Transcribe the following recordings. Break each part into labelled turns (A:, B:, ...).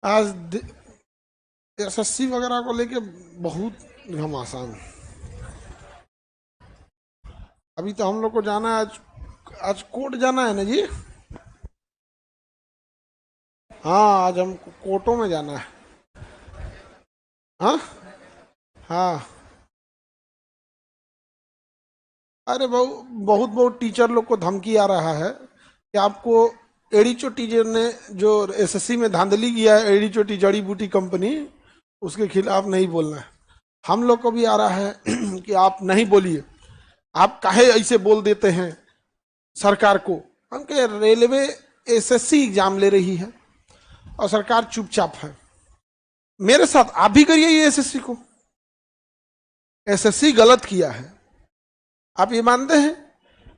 A: आज एसएससी वगैरह को लेके बहुत घमासान। अभी तो हम लोग को जाना है आज। आज कोर्ट जाना है ना जी। हाँ, आज हम कोर्टों में जाना है। हाँ। हाँ। अरे बहुत बहुत टीचर लोग को धमकी आ रहा है कि आपको एड़ी चोटी जो ने जो एसएससी में धांधली किया है, एड़ी चोटी जड़ी बूटी कंपनी, उसके खिलाफ नहीं बोलना है। हम लोग को भी आ रहा है कि आप नहीं बोलिए, आप काहे ऐसे बोल देते हैं सरकार को। हम कहे रेलवे एसएससी एग्जाम ले रही है और सरकार चुपचाप है। मेरे साथ आप भी करिए ये एसएससी को। एसएससी गलत किया है, आप ये मानते हैं?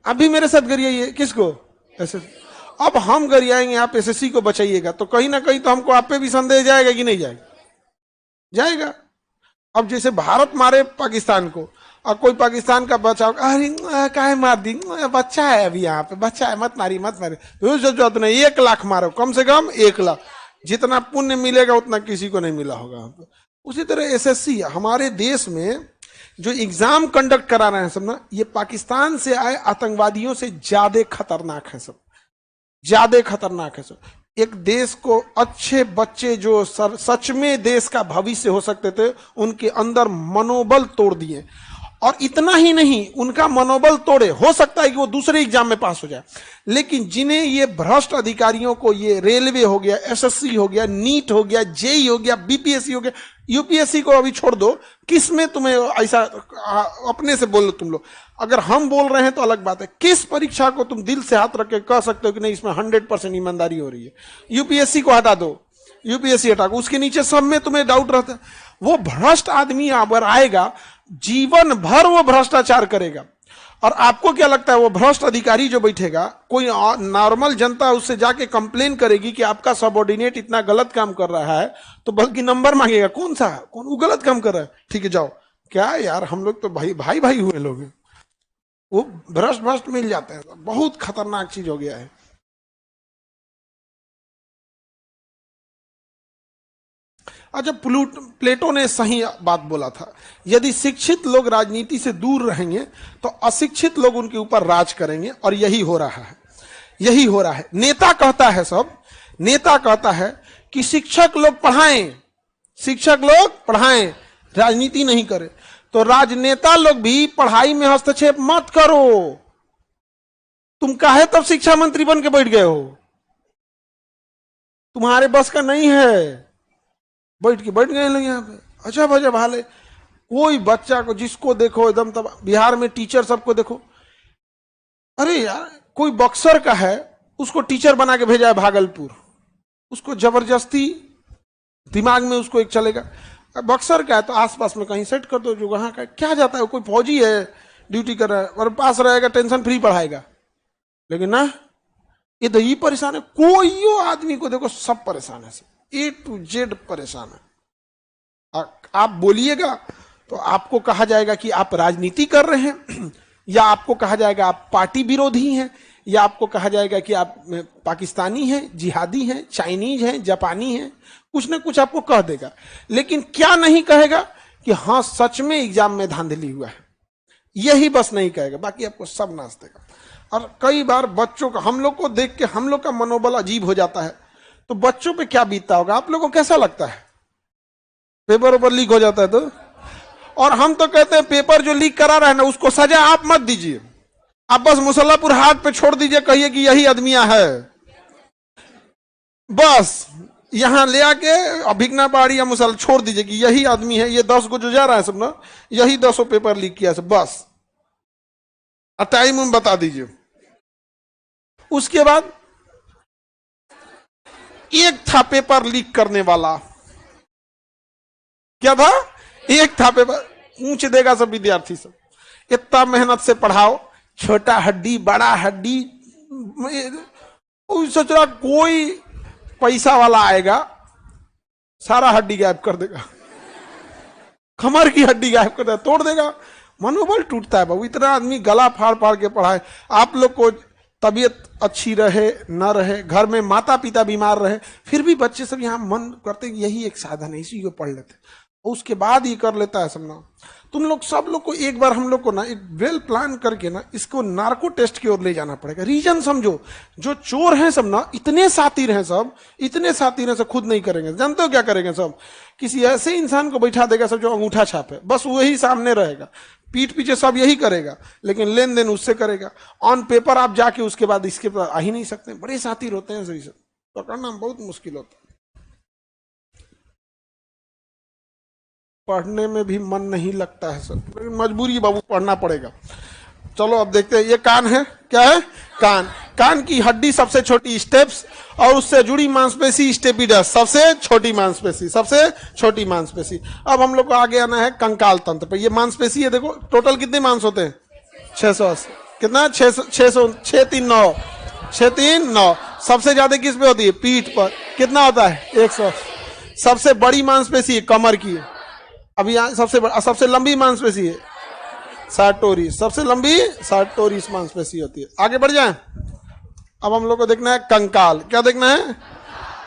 A: आप भी मेरे साथ करिए ये। किसको? एसएससी। अब हम गरियाएंगे, आप एसएससी को बचाइएगा, तो कहीं ना कहीं तो हमको आप पे भी संदेह जाएगा कि नहीं जाएगा? जाएगा। अब जैसे भारत मारे पाकिस्तान को और कोई पाकिस्तान का बचाव, अरे काहे मार दी, बच्चा है अभी यहाँ पे, बच्चा है, मत मारी मत मारी। जरूरत नहीं, 1 लाख मारो, कम से कम 1 लाख। जितना पुण्य मिलेगा उतना किसी को नहीं मिला होगा। उसी तरह एसएससी हमारे देश में जो एग्जाम कंडक्ट करा रहे हैं सब ना, ये पाकिस्तान से आए आतंकवादियों से ज्यादा खतरनाक है सब, ज्यादा खतरनाक है सब। एक देश को अच्छे बच्चे जो सच में देश का भविष्य हो सकते थे, उनके अंदर मनोबल तोड़ दिए। और इतना ही नहीं, उनका मनोबल तोड़े, हो सकता है कि वो दूसरे एग्जाम में पास हो जाए, लेकिन जिन्हें ये भ्रष्ट अधिकारियों को, ये रेलवे हो गया, एसएससी हो गया, नीट हो गया, जेई हो गया, बीपीएससी हो गया, यूपीएससी को अभी छोड़ दो, किसमें तुम्हें ऐसा, अपने से बोलो तुम लोग। अगर हम बोल रहे हैं तो अलग बात है, किस परीक्षा को तुम दिल से हाथ रख के कह सकते हो कि नहीं इसमें 100% ईमानदारी हो रही है? यूपीएससी को हटा दो, यूपीएससी हटा, उसके नीचे सब में तुम्हें डाउट रहता है। वो भ्रष्ट आदमी अगर आएगा, जीवन भर वो भ्रष्टाचार करेगा। और आपको क्या लगता है, वो भ्रष्ट अधिकारी जो बैठेगा, कोई नॉर्मल जनता उससे जाके कंप्लेन करेगी कि आपका सबऑर्डिनेट इतना गलत काम कर रहा है, तो बल्कि नंबर मांगेगा, कौन सा, कौन वो गलत काम कर रहा है, ठीक है जाओ। क्या यार, हम लोग तो भाई भाई भाई हुए लोग हैं। वो भ्रष्ट भ्रष्ट मिल जाते हैं, बहुत खतरनाक चीज हो गया है। अच्छा, प्लेटो ने सही बात बोला था, यदि शिक्षित लोग राजनीति से दूर रहेंगे तो अशिक्षित लोग उनके ऊपर राज करेंगे, और यही हो रहा है, यही हो रहा है। नेता कहता है, सब नेता कहता है कि शिक्षक लोग पढ़ाएं, शिक्षक लोग पढ़ाएं, राजनीति नहीं करें। तो राजनेता लोग भी पढ़ाई में हस्तक्षेप मत करो। तुम काहे तब शिक्षा मंत्री बन के बैठ गए हो? तुम्हारे बस का नहीं है, बैठ गए लोग यहाँ पे, अच्छा भजब हाल है। कोई बच्चा को जिसको देखो एकदम, तब बिहार में टीचर सबको देखो, अरे यार कोई बक्सर का है, उसको टीचर बना के भेजा है भागलपुर, उसको जबरदस्ती दिमाग में उसको एक चलेगा, बक्सर का है तो आसपास में कहीं सेट कर दो, जो वहां का क्या जाता है, कोई फौजी है ड्यूटी कर रहा है और पास रहेगा, टेंशन फ्री पढ़ाएगा। लेकिन ना, ये तो ये परेशान है, कोई आदमी को देखो सब परेशान है, ए टू जेड परेशान है। आप बोलिएगा तो आपको कहा जाएगा कि आप राजनीति कर रहे हैं, या आपको कहा जाएगा आप पार्टी विरोधी हैं, या आपको कहा जाएगा कि आप पाकिस्तानी हैं, जिहादी हैं, चाइनीज हैं, जापानी हैं, कुछ ना कुछ आपको कह देगा। लेकिन क्या नहीं कहेगा कि हाँ सच में एग्जाम में धांधली हुआ है, यही बस नहीं कहेगा, बाकी आपको सब नाच देगा। और कई बार बच्चों का, हम लोग को देख के हम लोग का मनोबल अजीब हो जाता है, तो बच्चों पे क्या बीतता होगा, आप लोगों को कैसा लगता है? पेपर ऊपर लीक हो जाता है तो, और हम तो कहते हैं पेपर जो लीक करा रहा है ना, उसको सजा आप मत दीजिए, आप बस मुसल्लापुर हाट पे छोड़ दीजिए, कहिए कि यही आदमियां है, बस यहां ले आके अभिज्ञा बाड़ी या मुसल्ला छोड़ दीजिए कि यही आदमी है, ये 10 को जो जा रहा है सब ना, यही 10 पेपर लीक किया सब, बस टाइम में बता दीजिए। उसके बाद एक था पेपर लीक करने वाला, क्या था? एक था पेपर, पूछ देगा सब विद्यार्थी सब, इतना मेहनत से पढ़ाओ, छोटा हड्डी बड़ा हड्डी, सोच रहा कोई पैसा वाला आएगा, सारा हड्डी गायब कर देगा, कमर की हड्डी गायब कर देगा, तोड़ देगा। मनोबल टूटता है बाबू, इतना आदमी गला फाड़ फाड़ के पढ़ाए। आप लोग को तबीयत अच्छी रहे न रहे, घर में माता पिता बीमार रहे, फिर भी बच्चे सब यहाँ मन करते हैं यही एक साधन है, इसी को पढ़ लेते, उसके बाद ये कर लेता है सब ना। तुम लोग सब लोग को एक बार हम लोग को ना एक वेल प्लान करके ना इसको नार्को टेस्ट की ओर ले जाना पड़ेगा। रीजन समझो, जो चोर हैं सब ना इतने सातिर हैं, सब इतने सातिर हैं, सब खुद नहीं करेंगे। जानते हो क्या करेंगे सब? किसी ऐसे इंसान को बैठा देगा सब जो अंगूठा छाप है, बस वही सामने रहेगा, पीठ पीछे सब यही करेगा, लेकिन लेन देन उससे करेगा। ऑन पेपर आप जाके उसके बाद इसके पास आ ही नहीं सकते, बड़े सातिर होते हैं, सही से पकड़ना बहुत मुश्किल होता है। पढ़ने में भी मन नहीं लगता है सब, लेकिन मजबूरी बाबू पढ़ना पड़ेगा। चलो अब देखते हैं, ये कान है, क्या है? कान। कान की हड्डी सबसे छोटी स्टेप्स और उससे जुड़ी मांसपेशी स्टेपिडस, सबसे छोटी मांसपेशी, सबसे छोटी मांसपेशी। अब हम लोग को आगे आना है कंकाल तंत्र पे। ये मांसपेशी है, देखो टोटल कितने मांस होते हैं? 680। कितना? 600, 639। सबसे ज्यादा किस पे होती है? पीठ पर। कितना होता है? 100। सबसे बड़ी मांसपेशी कमर की है। अभी यहाँ सबसे लंबी मांसपेशी है सार्टोरियस, सबसे लंबी सार्टोरियस मांसपेशी होती है। आगे बढ़ जाएं। अब हम लोग को देखना है कंकाल। क्या देखना है?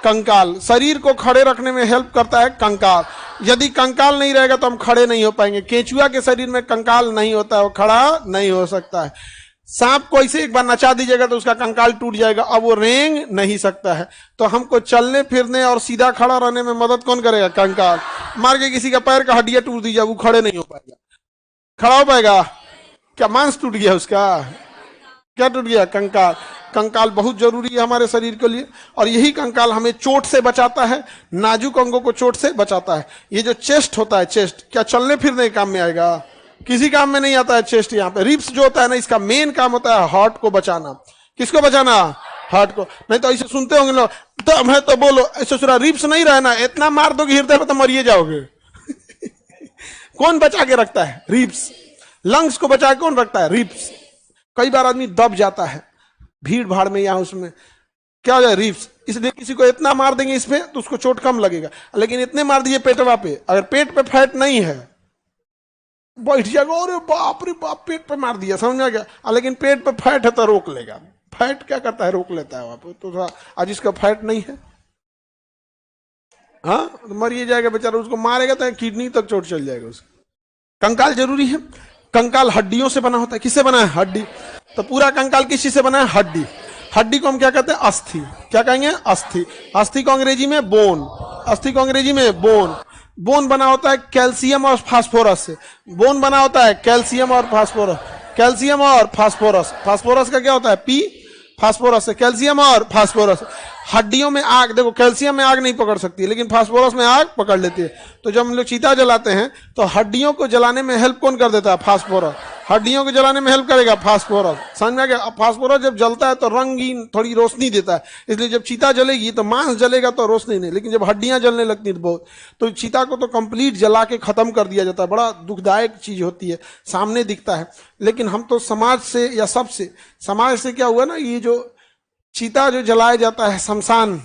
A: कंकाल। शरीर को खड़े रखने में हेल्प करता है कंकाल। यदि कंकाल नहीं रहेगा तो हम खड़े नहीं हो पाएंगे। केंचुआ के शरीर में कंकाल नहीं होता है, वो खड़ा नहीं हो सकता है। सांप को ऐसे एक बार नचा दीजिएगा तो उसका कंकाल टूट जाएगा, अब वो रेंग नहीं सकता है। तो हमको चलने फिरने और सीधा खड़ा रहने में मदद कौन करेगा? कंकाल। मार के किसी का पैर का हड्डियां टूट दीजिए, वो खड़े नहीं हो पाएगा। खड़ा हो पाएगा? क्या मांस टूट गया उसका? क्या टूट गया? कंकाल। कंकाल बहुत जरूरी है हमारे शरीर के लिए, और यही कंकाल हमें चोट से बचाता है, नाजुक अंगों को चोट से बचाता है। ये जो चेस्ट होता है, चेस्ट क्या चलने फिरने के काम में आएगा? किसी काम में नहीं आता है चेस्ट। यहाँ पे रिब्स जो होता है ना, इसका मेन काम होता है हार्ट को बचाना। किसको बचाना? हार्ट को। नहीं तो ऐसे सुनते होंगे लोग, तो मैं तो बोलो ऐसे सुना, रिब्स नहीं रहना, इतना मार दोगे हृदय में तो मरिए जाओगे। कौन बचा के रखता है? रिब्स। लंग्स को बचा के कौन रखता है? रिब्स। कई बार आदमी दब जाता है भीड़ भाड़ में या उसमें, क्या हो जाए? रिब्स। इसलिए किसी को इतना मार देंगे इसमें तो उसको चोट कम लगेगा, लेकिन इतने मार दीजिए पेटवा पे, अगर पेट पे फैट नहीं है बैठ जाएगा, अरे बाप रे बाप पेट पे मार दिया, समझ में आ गया। लेकिन पेट पे फैट है तो रोक लेगा। फैट क्या करता है? रोक लेता है वहां पे। तो आज इसका फैट नहीं है, हाँ तो मरिए जाएगा बेचारा, उसको मारेगा तो किडनी तक चोट चल जाएगा उसका। कंकाल जरूरी है। कंकाल हड्डियों से बना होता है। किससे बना है? हड्डी। तो पूरा कंकाल किस चीज से बना है? हड्डी। हड्डी को हम क्या कहते हैं? अस्थि। क्या कहेंगे? अस्थि। अस्थि को अंग्रेजी में बोन। अस्थि को अंग्रेजी में बोन। बोन बना होता है कैल्शियम और फास्फोरस से। बोन बना होता है कैल्शियम और फास्फोरस। कैल्शियम और फास्फोरस। फास्फोरस का क्या होता है? पी। फास्फोरस से कैल्शियम और फास्फोरस। हड्डियों में आग, देखो कैल्शियम में आग नहीं पकड़ सकती, लेकिन फास्फोरस में आग पकड़ लेती है। तो जब हम लोग चीता जलाते हैं तो हड्डियों को जलाने में हेल्प कौन कर देता है? फास्फोरस। हड्डियों को जलाने में हेल्प करेगा फास्फोरस। समझ में आ गया? फास्फोरस जब जलता है तो रंगीन थोड़ी रोशनी देता है, इसलिए जब चीता जलेगी तो मांस जलेगा तो रोशनी नहीं, लेकिन जब हड्डियां जलने लगती है बहुत, तो चीता को तो कंप्लीट जला के खत्म कर दिया जाता है। बड़ा दुखदायक चीज होती है, सामने दिखता है। लेकिन हम तो समाज से या सबसे, समाज से क्या हुआ ना, ये जो चीता जो जलाया जाता है शमशान